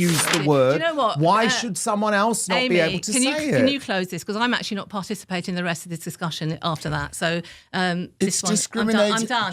use the word. Do you know what? Why should someone else not Amy, be able to say it? Can you close this? Because I'm actually not participating in the rest of this discussion after that. So It's this one, discriminating. I'm done.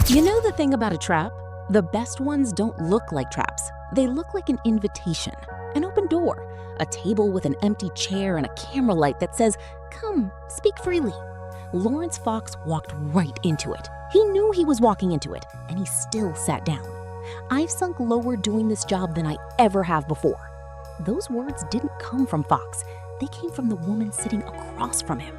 You know the thing about a trap? The best ones don't look like traps. They look like an invitation, an open door, a table with an empty chair and a camera light that says, "Come, speak freely." Laurence Fox walked right into it. He knew he was walking into it, and he still sat down. I've sunk lower doing this job than I ever have before. Those words didn't come from Fox. They came from the woman sitting across from him.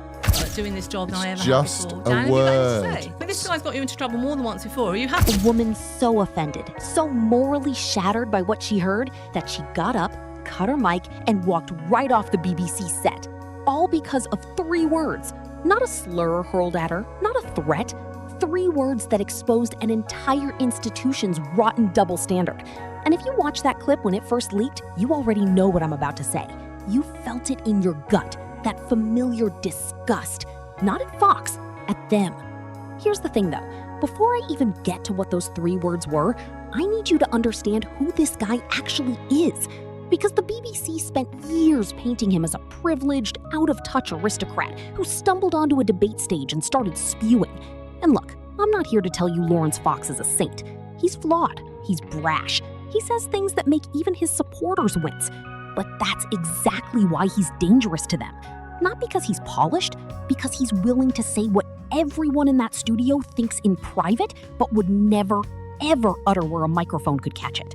Doing this job than I ever just have before. a Dan, have you got word. anything to say? But this guy's got you into trouble more than once before. Are you happy? A woman so offended, so morally shattered by what she heard that she got up, cut her mic, and walked right off the BBC set. All because of 3 words. Not a slur hurled at her, not a threat. 3 words that exposed an entire institution's rotten double standard. And if you watch that clip when it first leaked, you already know what I'm about to say. You felt it in your gut, that familiar disgust. Not at Fox, at them. Here's the thing though, before I even get to what those 3 words were, I need you to understand who this guy actually is. Because the BBC spent years painting him as a privileged, out-of-touch aristocrat who stumbled onto a debate stage and started spewing. And look, I'm not here to tell you Laurence Fox is a saint. He's flawed, he's brash, he says things that make even his supporters wince. But that's exactly why he's dangerous to them. Not because he's polished, because he's willing to say what everyone in that studio thinks in private, but would never, ever utter where a microphone could catch it.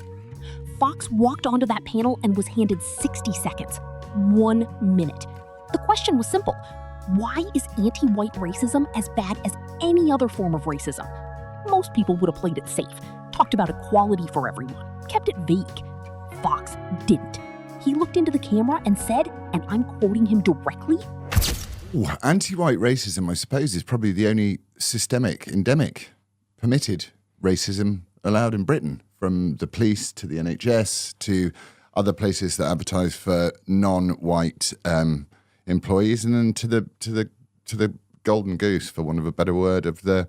Fox walked onto that panel and was handed 60 seconds, 1 minute. The question was simple. Why is anti-white racism as bad as any other form of racism? Most people would have played it safe, talked about equality for everyone, kept it vague. Fox didn't. He looked into the camera and said, and I'm quoting him directly, Ooh, anti-white racism, I suppose, is probably the only systemic, endemic, permitted racism allowed in Britain, from the police to the NHS to other places that advertise for non-white employees, and then to the golden goose, for want of a better word, of the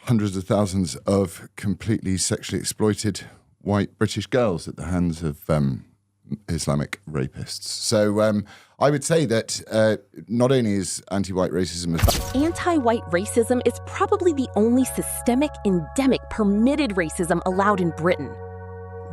hundreds of thousands of completely sexually exploited white British girls at the hands of Islamic rapists. So I would say that not only is anti-white racism anti-white racism is probably the only systemic, endemic, permitted racism allowed in Britain.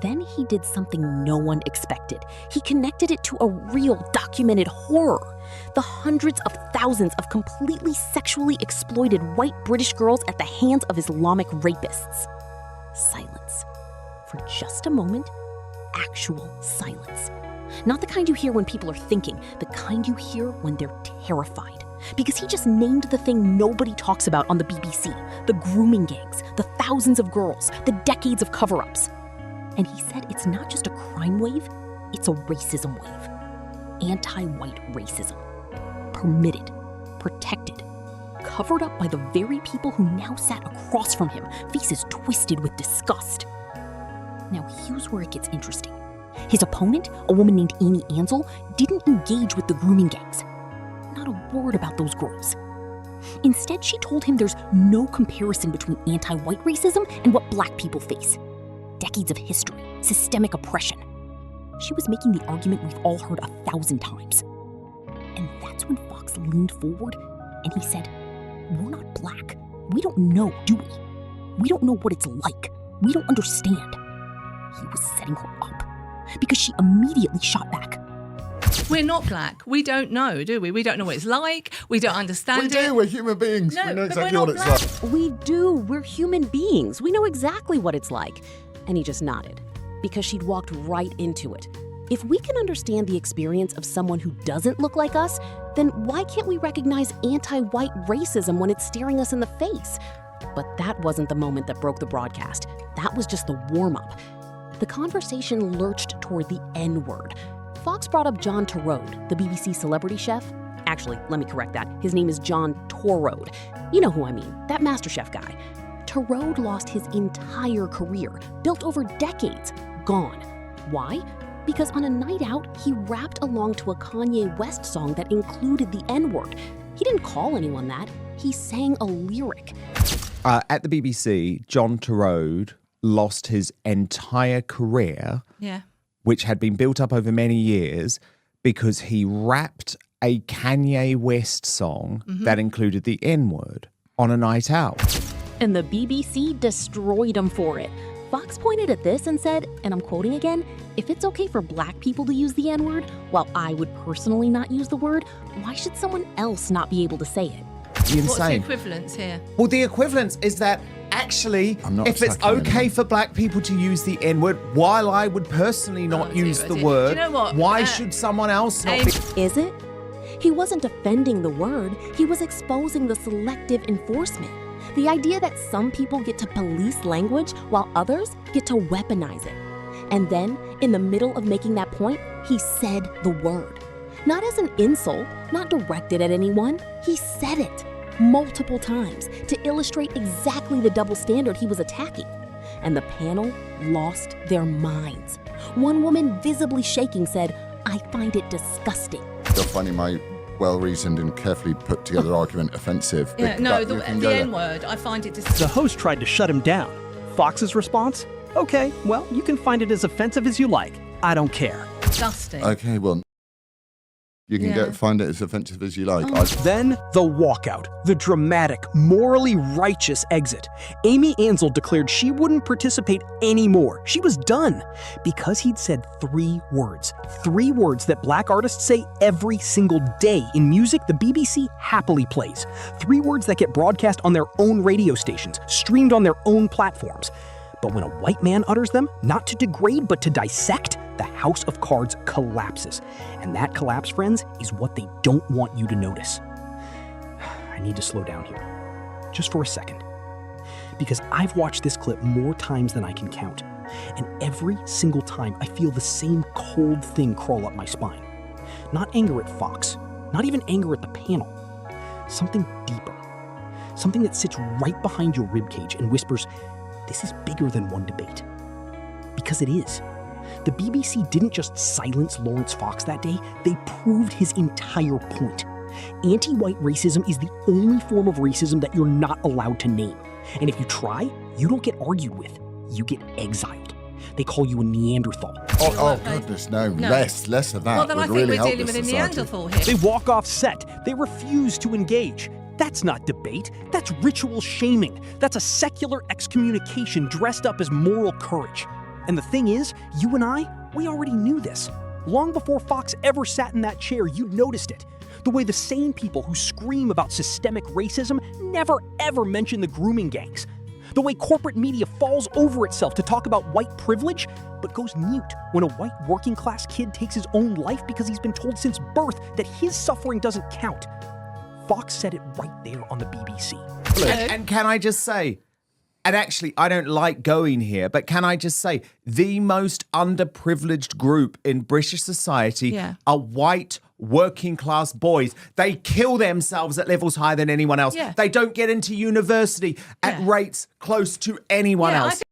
Then he did something no one expected. He connected it to a real, documented horror. The hundreds of thousands of completely sexually exploited white British girls at the hands of Islamic rapists. Silence. For just a moment, actual silence. Not the kind you hear when people are thinking, the kind you hear when they're terrified. Because he just named the thing nobody talks about on the BBC, the grooming gangs, the thousands of girls, the decades of cover-ups. And he said it's not just a crime wave, it's a racism wave. Anti-white racism. Permitted, protected, covered up by the very people who now sat across from him, faces twisted with disgust. Now here's where it gets interesting. His opponent, a woman named Amy Ansell, didn't engage with the grooming gangs. Not a word about those girls. Instead, she told him there's no comparison between anti-white racism and what black people face. Decades of history, systemic oppression. She was making the argument we've all heard 1,000 times. And that's when Fox leaned forward and he said, "We're not black. We don't know, do we? We don't know what it's like. We don't understand." He was setting her up because she immediately shot back. We're not black. We don't know, do we? We don't know what it's like. We don't understand We do, we're human beings. No, we know but we're exactly not what it's black. like. We do. We're human beings. We know exactly what it's like. And he just nodded because she'd walked right into it. If we can understand the experience of someone who doesn't look like us, then why can't we recognize anti-white racism when it's staring us in the face? But that wasn't the moment that broke the broadcast. That was just the warm-up. The conversation lurched toward the N-word. Fox brought up John Turode, the BBC celebrity chef. Actually, let me correct that. His name is John Torode. You know who I mean, that MasterChef guy. Turode lost his entire career, built over decades, gone. Why? Because on a night out, he rapped along to a Kanye West song that included the N-word. He didn't call anyone that. He sang a lyric. At the BBC, John Turode lost his entire career Yeah. which had been built up over many years because he rapped a Kanye West song that included the N-word on a night out. And the BBC destroyed him for it. Fox pointed at this and said, and I'm quoting again, "If it's okay for black people to use the N-word, while I would personally not use the word, why should someone else not be able to say it?" Insane. What's the equivalence here? Well, the equivalence is that actually, if it's okay for black people to use the N-word, while I would personally not use the word, Do you know what? why should someone else not be? Is it? He wasn't defending the word, he was exposing the selective enforcement. The idea that some people get to police language while others get to weaponize it. And then, in the middle of making that point, he said the word. Not as an insult, not directed at anyone, he said it multiple times to illustrate exactly the double standard he was attacking. And the panel lost their minds. One woman, visibly shaking, said, "I find it disgusting." You're finding my well-reasoned and carefully put together argument offensive. Yeah, no, You can the go there. N-word, I find it The host tried to shut him down. Fox's response? "Okay, well, you can find it as offensive as you like. I don't care." disgusting. Okay, well, you can Yeah. find it as offensive as you like. Then the walkout, the dramatic, morally righteous exit. Amy Ansel declared she wouldn't participate anymore. She was done because he'd said three words that black artists say every single day in music the BBC happily plays. 3 words that get broadcast on their own radio stations, streamed on their own platforms. But when a white man utters them, not to degrade but to dissect, the house of cards collapses. And that collapse, friends, is what they don't want you to notice. I need to slow down here, just for a second. Because I've watched this clip more times than I can count. And every single time I feel the same cold thing crawl up my spine. Not anger at Fox, not even anger at the panel. Something deeper. Something that sits right behind your ribcage and whispers, "This is bigger than one debate." Because it is. The BBC didn't just silence Laurence Fox that day, they proved his entire point. Anti-white racism is the only form of racism that you're not allowed to name. And if you try, you don't get argued with, you get exiled. They call you a Neanderthal. Oh goodness, no. Less of that. Well, then I would think really we're help dealing this with a society. Neanderthal here. They walk off set, they refuse to engage. That's not debate, that's ritual shaming. That's a secular excommunication dressed up as moral courage. And the thing is, you and I, we already knew this. Long before Fox ever sat in that chair, you'd noticed it. The way the same people who scream about systemic racism never ever mention the grooming gangs. The way corporate media falls over itself to talk about white privilege, but goes mute when a white working class kid takes his own life because he's been told since birth that his suffering doesn't count. Fox said it right there on the BBC. And can I just say, and actually, I don't like going here, but can I just say, the most underprivileged group in British society are white working class boys. They kill themselves at levels higher than anyone else. Yeah. They don't get into university at rates close to anyone else.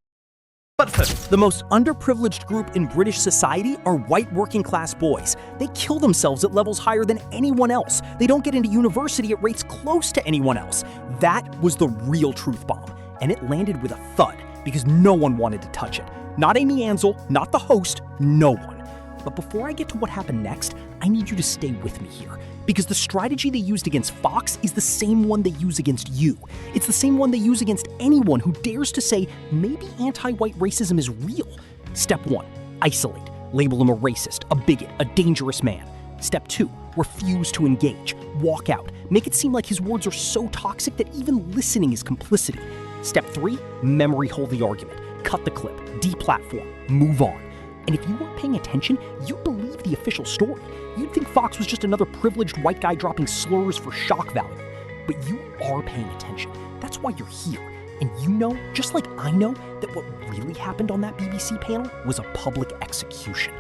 But the most underprivileged group in British society are white working class boys. They kill themselves at levels higher than anyone else. They don't get into university at rates close to anyone else. That was the real truth bomb. And it landed with a thud because no one wanted to touch it. Not Amy Ansel, not the host, no one. But before I get to what happened next, I need you to stay with me here. Because the strategy they used against Fox is the same one they use against you. It's the same one they use against anyone who dares to say maybe anti-white racism is real. Step 1, isolate. Label him a racist, a bigot, a dangerous man. Step 2, refuse to engage. Walk out. Make it seem like his words are so toxic that even listening is complicity. Step 3, memory hold the argument. Cut the clip, deplatform, move on. And if you weren't paying attention, you'd believe the official story. You'd think Fox was just another privileged white guy dropping slurs for shock value. But you are paying attention. That's why you're here. And you know, just like I know, that what really happened on that BBC panel was a public execution.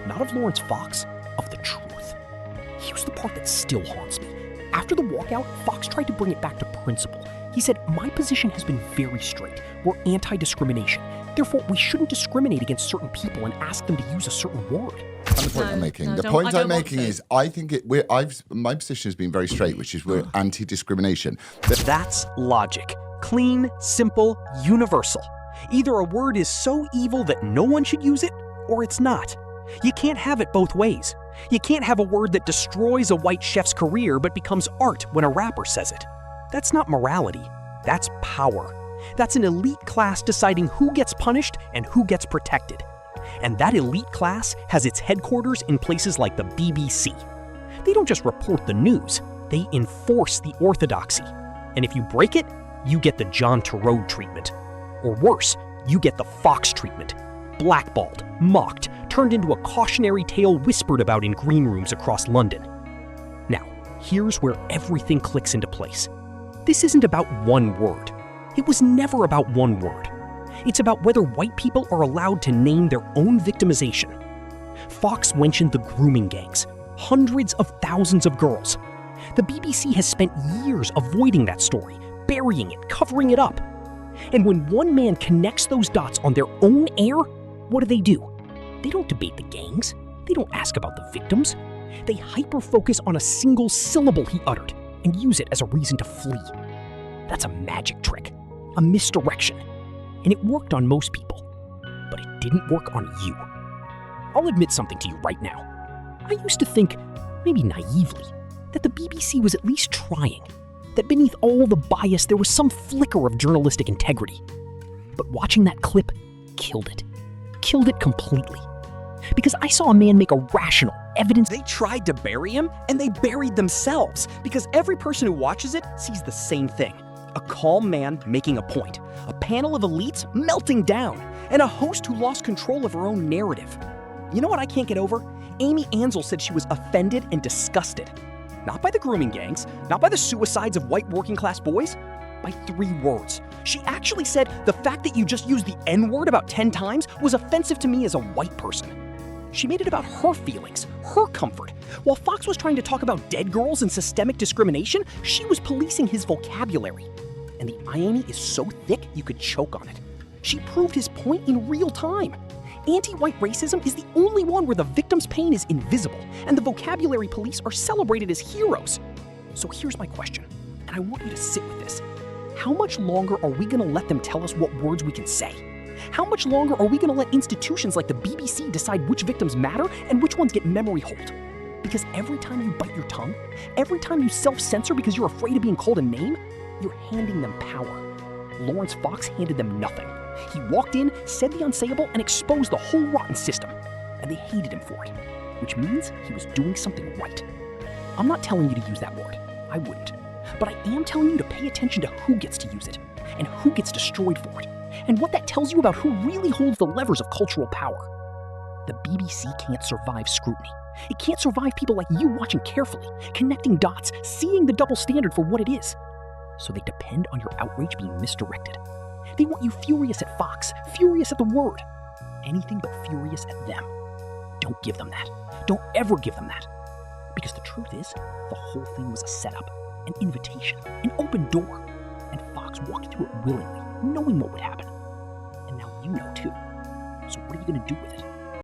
Not of Laurence Fox, of the truth. Here's the part that still haunts me. After the walkout, Fox tried to bring it back to principle. He said, "My position has been very straight. We're anti-discrimination. Therefore, we shouldn't discriminate against certain people and ask them to use a certain word." And the point I'm making. The point I'm making is, I think my position has been very straight, which is we're anti-discrimination. That's logic. Clean, simple, universal. Either a word is so evil that no one should use it, or it's not. You can't have it both ways. You can't have a word that destroys a white chef's career but becomes art when a rapper says it. That's not morality. That's power. That's an elite class deciding who gets punished and who gets protected. And that elite class has its headquarters in places like the BBC. They don't just report the news, they enforce the orthodoxy. And if you break it, you get the John Turode treatment. Or worse, you get the Fox treatment. Blackballed, mocked, turned into a cautionary tale whispered about in green rooms across London. Now, here's where everything clicks into place. This isn't about one word. It was never about one word. It's about whether white people are allowed to name their own victimization. Fox mentioned the grooming gangs, hundreds of thousands of girls. The BBC has spent years avoiding that story, burying it, covering it up. And when one man connects those dots on their own air, what do? They don't debate the gangs. They don't ask about the victims. They hyper-focus on a single syllable he uttered and use it as a reason to flee. That's a magic trick, a misdirection. And it worked on most people, but it didn't work on you. I'll admit something to you right now. I used to think, maybe naively, that the BBC was at least trying, that beneath all the bias there was some flicker of journalistic integrity. But watching that clip killed it completely. Because I saw a man make a rational, evidence. They tried to bury him, and they buried themselves, because every person who watches it sees the same thing. A calm man making a point, a panel of elites melting down, and a host who lost control of her own narrative. You know what I can't get over? Amy Ansell said she was offended and disgusted. Not by the grooming gangs, not by the suicides of white working-class boys, by 3 words. She actually said the fact that you just used the N-word about 10 times was offensive to me as a white person. She made it about her feelings, her comfort. While Fox was trying to talk about dead girls and systemic discrimination, she was policing his vocabulary. And the irony is so thick you could choke on it. She proved his point in real time. Anti-white racism is the only one where the victim's pain is invisible, and the vocabulary police are celebrated as heroes. So here's my question, and I want you to sit with this. How much longer are we going to let them tell us what words we can say? How much longer are we going to let institutions like the BBC decide which victims matter and which ones get memory hold? Because every time you bite your tongue, every time you self-censor because you're afraid of being called a name, you're handing them power. Laurence Fox handed them nothing. He walked in, said the unsayable, and exposed the whole rotten system. And they hated him for it, which means he was doing something right. I'm not telling you to use that word. I wouldn't. But I am telling you to pay attention to who gets to use it, and who gets destroyed for it, and what that tells you about who really holds the levers of cultural power. The BBC can't survive scrutiny. It can't survive people like you watching carefully, connecting dots, seeing the double standard for what it is. So they depend on your outrage being misdirected. They want you furious at Fox, furious at the word. Anything but furious at them. Don't give them that. Don't ever give them that. Because the truth is, the whole thing was a setup, an invitation, an open door. And Fox walked through it willingly, knowing what would happen. And now you know too. So what are you going to do with it?